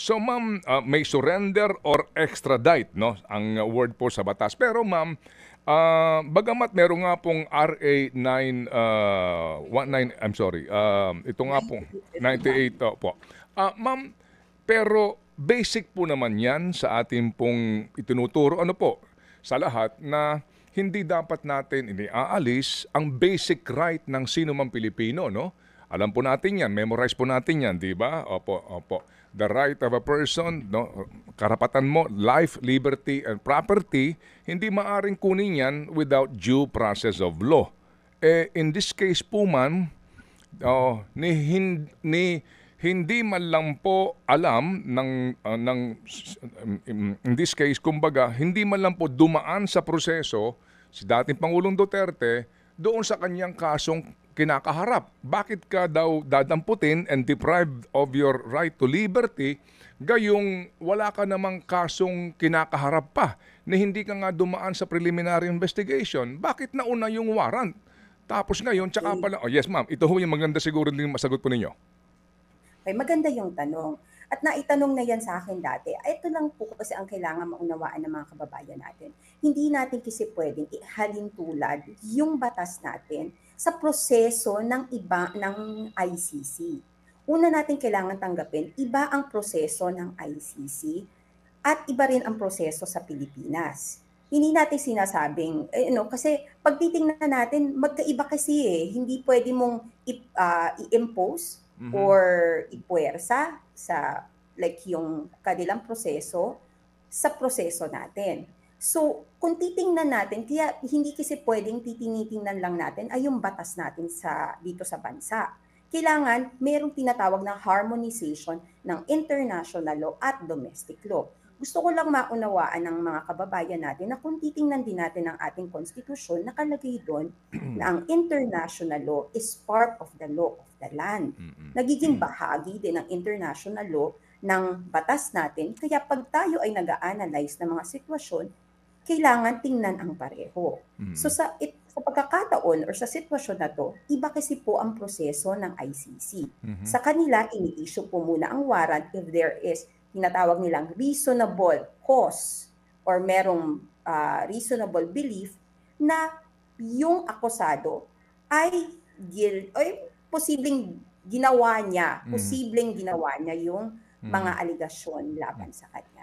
So ma'am, may surrender or extradite, no? Ang word po sa batas. Pero ma'am, bagamat meron nga pong RA 19, I'm sorry, ito nga po, 9851. 98 po. Ma'am, pero basic po naman yan sa ating pong itinuturo, ano po, sa lahat na hindi dapat natin iniaalis ang basic right ng sino mang Pilipino, no? Alam po natin yan, memorize po natin yan, di ba? Opo, opo. The right of a person, no, karapatan mo, life, liberty, and property, hindi maaring kunin yan without due process of law. In this case po man, hindi man lang po alam in this case, kumbaga, hindi man lang po dumaan sa proseso si dating Pangulong Duterte doon sa kanyang kasong kinakaharap. Bakit ka daw dadamputin and deprived of your right to liberty, gayong wala ka namang kasong kinakaharap pa na hindi ka nga dumaan sa preliminary investigation? Bakit nauna yung warrant? Tapos ngayon, tsaka Okay. pala, oh yes ma'am, ito ho yung maganda siguro din masagot po ninyo. Okay, maganda yung tanong. At naitanong na yan sa akin dati. Ito lang po kasi ang kailangan maunawaan ng mga kababayan natin. Hindi natin kasi pwedeng ihalin tulad yung batas natin sa proseso ng iba ng ICC. Una natin kailangan tanggapin, iba ang proseso ng ICC at iba rin ang proseso sa Pilipinas. Hindi natin sinasabing, kasi pag titingnan natin, magkaiba kasi hindi pwede mong i-impose or ipuwersa sa like yung kanilang proseso sa proseso natin. So, kung titingnan natin, kaya hindi kasi pwedeng tinitingnan lang natin ay yung batas natin dito sa bansa. Kailangan merong tinatawag na harmonization ng international law at domestic law. Gusto ko lang maunawaan ng mga kababayan natin na kung titingnan din natin ang ating konstitusyon, nakalagay doon na ang international law is part of the law of the land. Nagiging bahagi din ng international law ng batas natin, kaya pag tayo ay nag-a-analyze ng mga sitwasyon, kailangan tingnan ang pareho. So sa pagkakataon or sa sitwasyon na to, iba kasi po ang proseso ng ICC. Sa kanila, ini-issue po muna ang warrant if there is tinatawag nilang reasonable cause or merong reasonable belief na yung akusado ay posibleng ginawa niya yung mga aligasyon laban sa kanya.